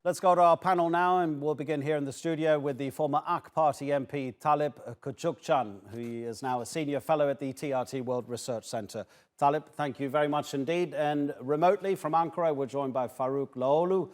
Let's go to our panel now, and we'll begin here in the studio with the former AK Party MP Talib Küçükcan, who is now a senior fellow at the TRT World Research Centre. Talib, thank you very much indeed. And remotely from Ankara, we're joined by Faruk Loğlu.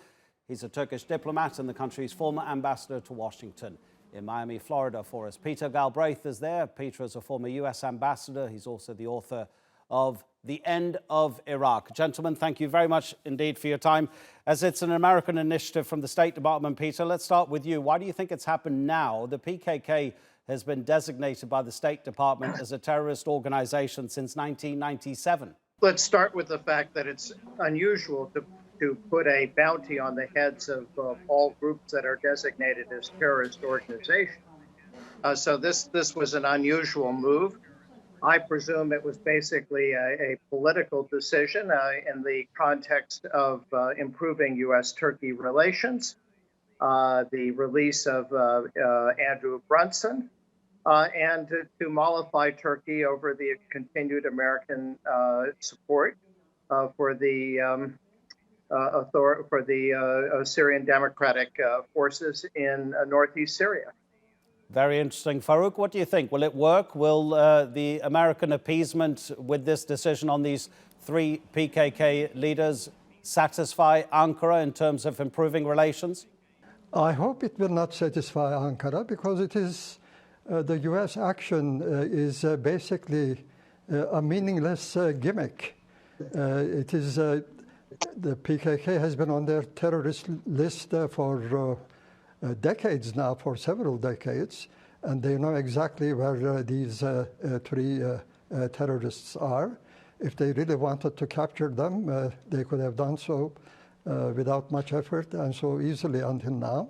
He's a Turkish diplomat and the country's former ambassador to Washington in Miami, Florida for us. Peter Galbraith is there. Peter is a former US ambassador. He's also the author of The End of Iraq. Gentlemen, thank you very much indeed for your time. As it's an American initiative from the State Department, Peter, let's start with you. Why do you think it's happened now? The PKK has been designated by the State Department as a terrorist organization since 1997. Let's start with the fact that it's unusual to put a bounty on the heads of all groups that are designated as terrorist organizations. So this was an unusual move. I presume it was basically a political decision in the context of improving U.S.-Turkey relations, the release of Andrew Brunson, and to mollify Turkey over the continued American support for the Syrian Democratic forces in northeast Syria. Very interesting. Faruk, what do you think? Will it work? Will the American appeasement with this decision on these three PKK leaders satisfy Ankara in terms of improving relations? I hope it will not satisfy Ankara because it is the U.S. action is basically a meaningless gimmick. It is the PKK has been on their terrorist list for decades now, for several decades, and they know exactly where these three terrorists are. If they really wanted to capture them, they could have done so without much effort and so easily until now.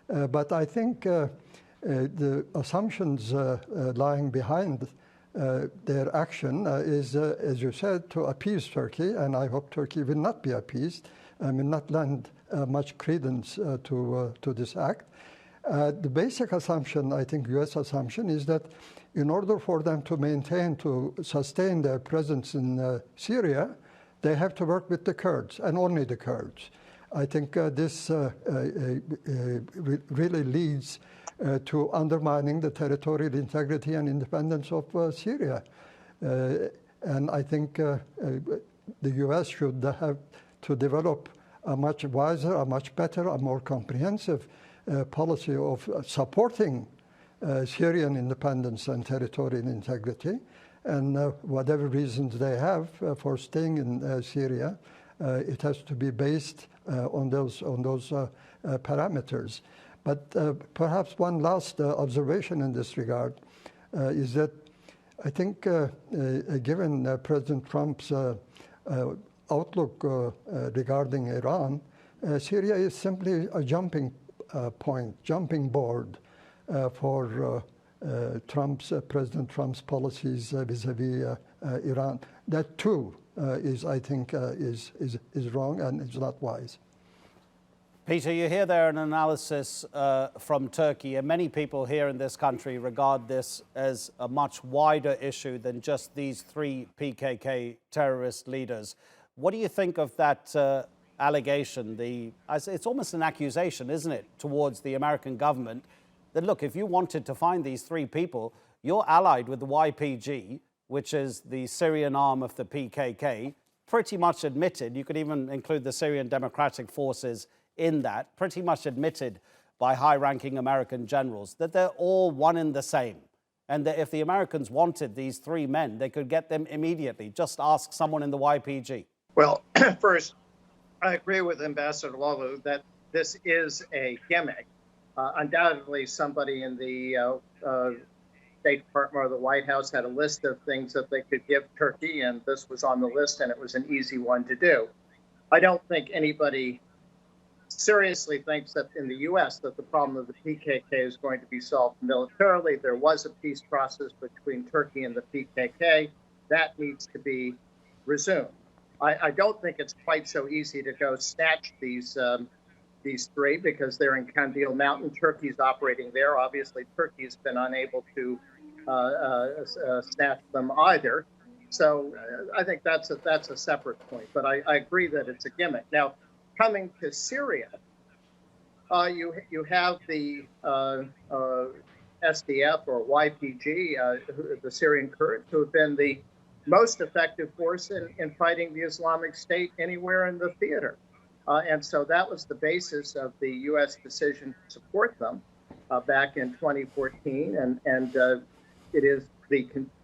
But I think the assumptions lying behind their action is, as you said, to appease Turkey, and I hope Turkey will not be appeased and will not lend much credence to this act. The basic assumption, I think, U.S. assumption, is that in order for them to sustain their presence in Syria, they have to work with the Kurds and only the Kurds. I think this really leads to undermining the territorial integrity and independence of Syria. And I think the U.S. should have to develop a much wiser, a much better, a more comprehensive policy of supporting Syrian independence and territorial integrity. And whatever reasons they have for staying in Syria, it has to be based on those parameters. But perhaps one last observation in this regard is that I think given President Trump's outlook regarding Iran, Syria is simply a jumping board for President Trump's policies vis-a-vis Iran. That too is, I think, is wrong and is not wise. Peter, you hear there an analysis from Turkey, and many people here in this country regard this as a much wider issue than just these three PKK terrorist leaders. What do you think of that allegation? It's almost an accusation, isn't it, towards the American government that, look, if you wanted to find these three people, you're allied with the YPG, which is the Syrian arm of the PKK, pretty much admitted, you could even include the Syrian Democratic Forces in that, pretty much admitted by high-ranking American generals, that they're all one and the same. And that if the Americans wanted these three men, they could get them immediately. Just ask someone in the YPG. Well, first, I agree with Ambassador Loğlu that this is a gimmick. Undoubtedly, somebody in the State Department or the White House had a list of things that they could give Turkey, and this was on the list, and it was an easy one to do. I don't think anybody seriously thinks that in the U.S. that the problem of the PKK is going to be solved militarily. There was a peace process between Turkey and the PKK. That needs to be resumed. I don't think it's quite so easy to go snatch these three because they're in Kandil Mountain. Turkey's operating there. Obviously, Turkey's been unable to snatch them either. So I think that's a separate point. But I agree that it's a gimmick. Now, coming to Syria, You have the SDF or YPG, the Syrian Kurds, who have been the most effective force in fighting the Islamic State anywhere in the theater. And so that was the basis of the U.S. decision to support them back in 2014. And it is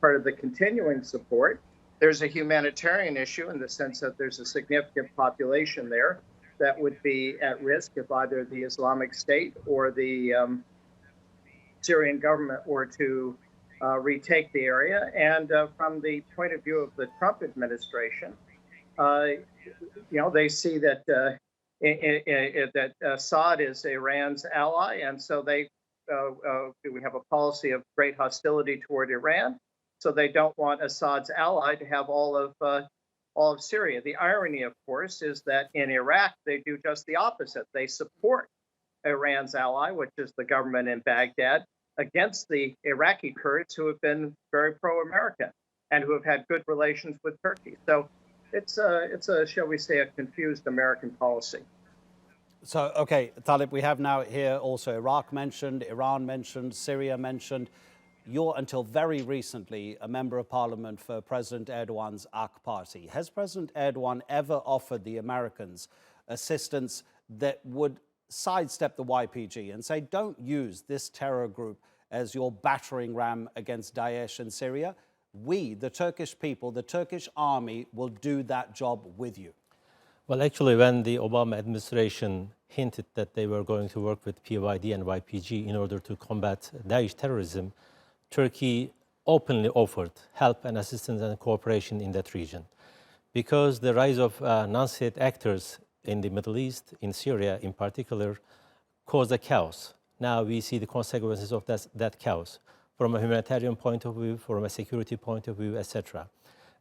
part of the continuing support. There's a humanitarian issue in the sense that there's a significant population there that would be at risk if either the Islamic State or the Syrian government were to retake the area. And from the point of view of the Trump administration, they see that that Assad is Iran's ally, and so we have a policy of great hostility toward Iran. So they don't want Assad's ally to have all of Syria. The irony, of course, is that in Iraq they do just the opposite. They support Iran's ally, which is the government in Baghdad, against the Iraqi Kurds, who have been very pro-American and who have had good relations with Turkey. So it's a, shall we say, a confused American policy. So, okay, Talib, we have now here also Iraq mentioned, Iran mentioned, Syria mentioned. You're, until very recently, a member of parliament for President Erdogan's AK party. Has President Erdogan ever offered the Americans assistance that would sidestep the YPG and say, don't use this terror group as your battering ram against Daesh in Syria? We, the Turkish people, the Turkish army, will do that job with you. Well, actually, when the Obama administration hinted that they were going to work with PYD and YPG in order to combat Daesh terrorism, Turkey openly offered help and assistance and cooperation in that region. Because the rise of non-state actors in the Middle East, in Syria in particular, caused a chaos. Now we see the consequences of that chaos from a humanitarian point of view, from a security point of view, etc.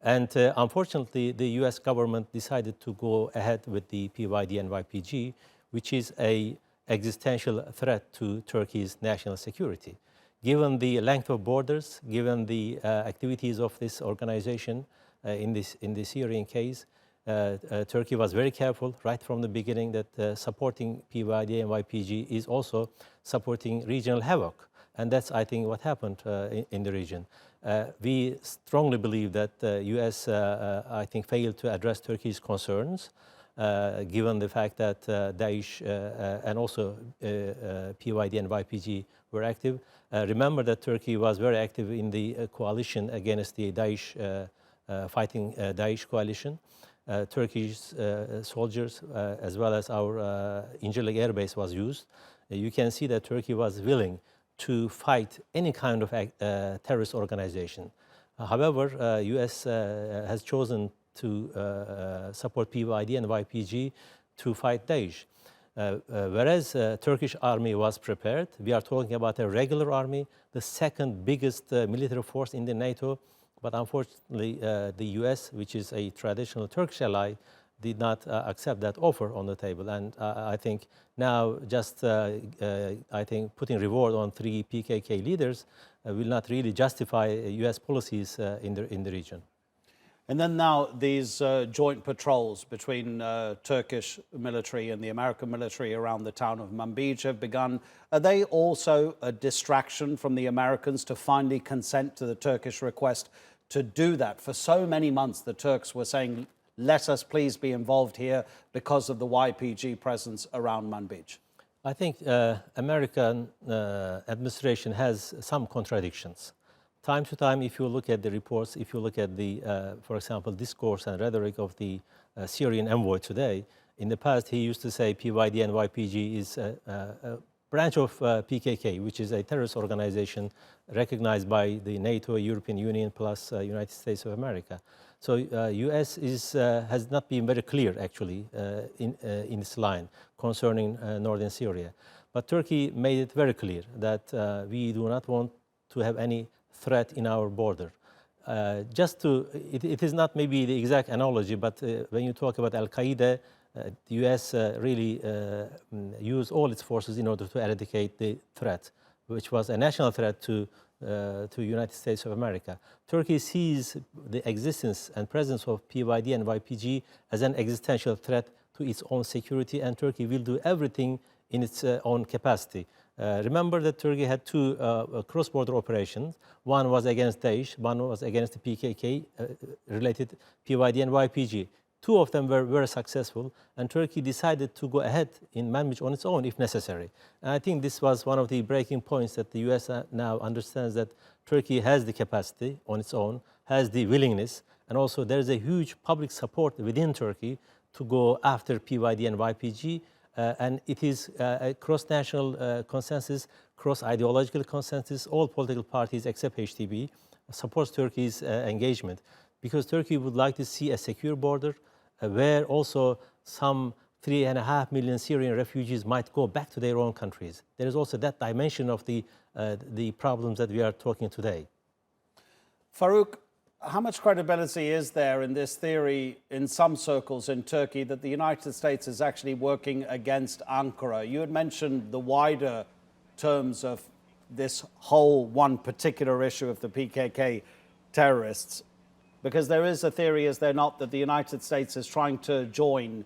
And unfortunately, the US government decided to go ahead with the PYD and YPG, which is an existential threat to Turkey's national security. Given the length of borders, given the activities of this organization in the Syrian case, Turkey was very careful right from the beginning that supporting PYD and YPG is also supporting regional havoc. And that's, I think, what happened in the region. We strongly believe that the US, I think, failed to address Turkey's concerns, given the fact that Daesh and also PYD and YPG were active. Remember that Turkey was very active in the coalition against the Daesh, fighting Daesh coalition. Turkish soldiers, as well as our Incirlik Air Base was used. You can see that Turkey was willing to fight any kind of terrorist organization. However, US has chosen to support PYD and YPG to fight Daesh. Whereas Turkish army was prepared, we are talking about a regular army, the second biggest military force in the NATO, but unfortunately the US, which is a traditional Turkish ally, did not accept that offer on the table. And I think now just, I think, putting reward on 3 PKK leaders will not really justify US policies in the region. And then now these joint patrols between Turkish military and the American military around the town of Manbij have begun. Are they also a distraction from the Americans to finally consent to the Turkish request to do that? For so many months, the Turks were saying, let us please be involved here because of the YPG presence around Manbij. I think American administration has some contradictions. Time to time, if you look at the reports, if you look at the, for example, discourse and rhetoric of the Syrian envoy today, in the past he used to say PYD and YPG is a branch of PKK, which is a terrorist organization recognized by the NATO, European Union, plus United States of America. So US has not been very clear, actually, in this line concerning northern Syria. But Turkey made it very clear that we do not want to have any threat in our border. It is not maybe the exact analogy, but when you talk about Al-Qaeda, the US really used all its forces in order to eradicate the threat, which was a national threat to the United States of America. Turkey sees the existence and presence of PYD and YPG as an existential threat to its own security, and Turkey will do everything in its own capacity. Remember that Turkey had two cross-border operations. One was against Daesh, one was against the PKK-related PYD and YPG. Two of them were very successful, and Turkey decided to go ahead in Manbij on its own if necessary. And I think this was one of the breaking points that the US now understands that Turkey has the capacity on its own, has the willingness, and also there is a huge public support within Turkey to go after PYD and YPG. And it is a cross-national consensus, cross-ideological consensus. All political parties except HDP supports Turkey's engagement because Turkey would like to see a secure border where also some 3.5 million Syrian refugees might go back to their own countries. There is also that dimension of the problems that we are talking today. Farouk, how much credibility is there in this theory in some circles in Turkey that the United States is actually working against Ankara? You had mentioned the wider terms of this whole one particular issue of the PKK terrorists, because there is a theory, is there not, that the United States is trying to join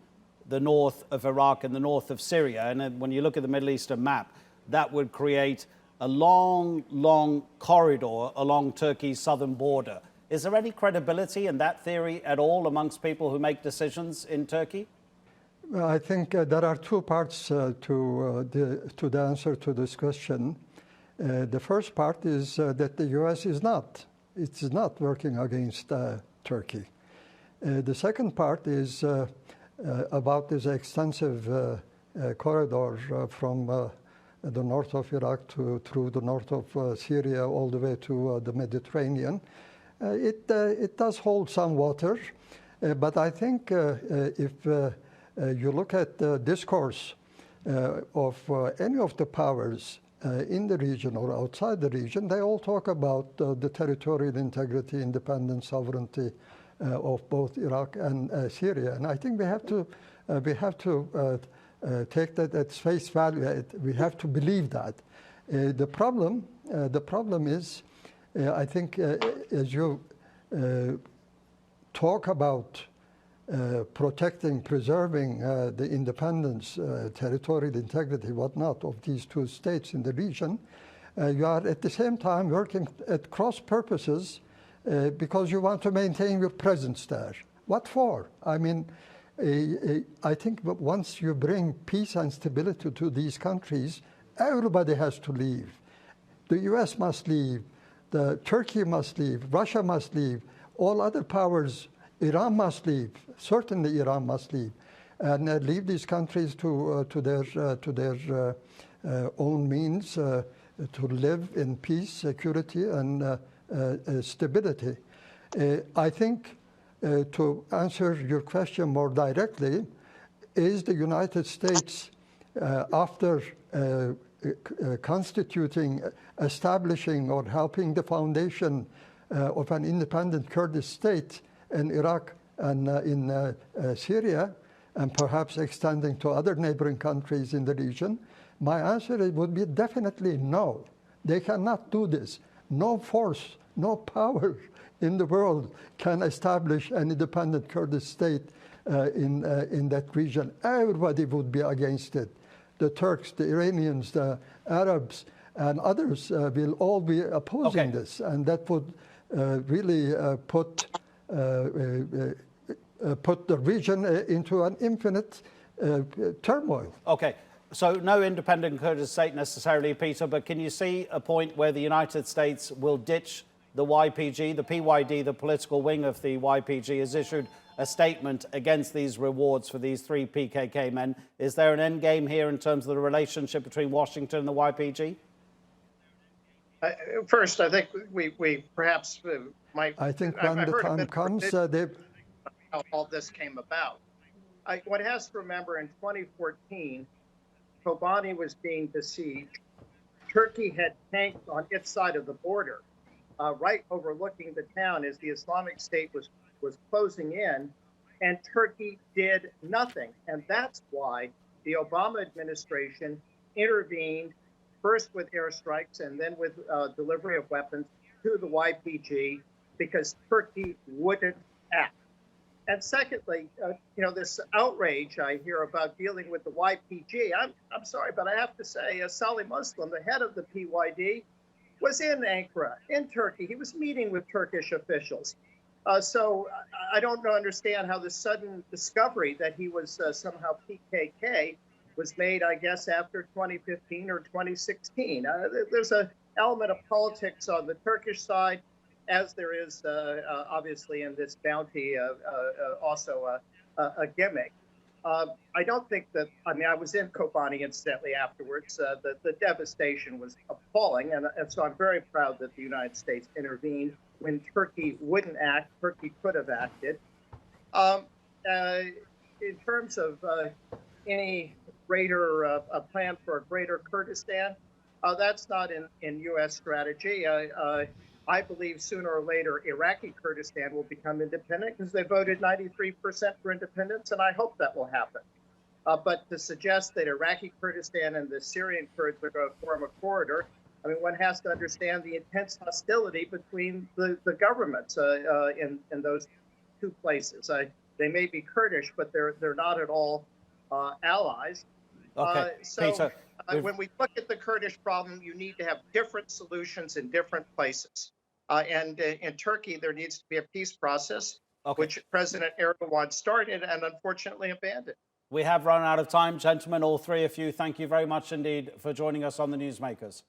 the north of Iraq and the north of Syria. And when you look at the Middle Eastern map, that would create a long, long corridor along Turkey's southern border. Is there any credibility in that theory at all amongst people who make decisions in Turkey? Well, I think there are two parts to the answer to this question. The first part is that the U.S. is not working against Turkey. The second part is about this extensive corridor from the north of Iraq through the north of Syria all the way to the Mediterranean. It does hold some water, but I think if you look at the discourse of any of the powers in the region or outside the region, they all talk about the territorial integrity, independence, sovereignty of both Iraq and Syria. And I think we have to take that at face value. We have to believe that. The problem is, I think, as you talk about protecting, preserving the independence, territorial integrity, whatnot, of these two states in the region, you are at the same time working at cross purposes because you want to maintain your presence there. What for? I mean, I think once you bring peace and stability to these countries, everybody has to leave. The U.S. must leave. Turkey must leave. Russia must leave. All other powers. Iran must leave. Certainly, Iran must leave, and leave these countries to their own means to live in peace, security, and stability. I think, to answer your question more directly, is the United States, after constituting, establishing, or helping the foundation of an independent Kurdish state in Iraq and in Syria, and perhaps extending to other neighboring countries in the region, my answer would be definitely no. They cannot do this. No force, no power in the world can establish an independent Kurdish state in that region. Everybody would be against it. The Turks, the Iranians, the Arabs, and others will all be opposing this, and that would really put the region into an infinite turmoil. Okay, so no independent Kurdish state necessarily, Peter, but can you see a point where the United States will ditch the YPG? The PYD, the political wing of the YPG, has issued a statement against these rewards for these three PKK men. Is there an end game here in terms of the relationship between Washington and the YPG? First, I think we perhaps might. I think when the time comes, how all this came about. One has to remember, in 2014, Kobani was being besieged. Turkey had tanks on its side of the border, right overlooking the town as the Islamic State was closing in, and Turkey did nothing. And that's why the Obama administration intervened, first with airstrikes and then with delivery of weapons to the YPG, because Turkey wouldn't act. And secondly, this outrage I hear about dealing with the YPG. I'm sorry, but I have to say, Salih Muslim, the head of the PYD, was in Ankara, in Turkey. He was meeting with Turkish officials. So I don't understand how the sudden discovery that he was somehow PKK was made, I guess, after 2015 or 2016. There's an element of politics on the Turkish side, as there is obviously in this bounty also a gimmick. I don't think that, I was in Kobani incidentally afterwards. The devastation was appalling. And so I'm very proud that the United States intervened when Turkey wouldn't act. Turkey could have acted. In terms of any greater a plan for a greater Kurdistan, that's not in U.S. strategy. I believe sooner or later Iraqi Kurdistan will become independent because they voted 93% for independence, and I hope that will happen. But to suggest that Iraqi Kurdistan and the Syrian Kurds are going to form a corridor, one has to understand the intense hostility between the governments in those two places. They may be Kurdish, but they're not at all allies. Okay, so Peter, when we look at the Kurdish problem, you need to have different solutions in different places. And in Turkey, there needs to be a peace process, which President Erdogan started and unfortunately abandoned. We have run out of time, gentlemen, all three of you. Thank you very much indeed for joining us on the Newsmakers.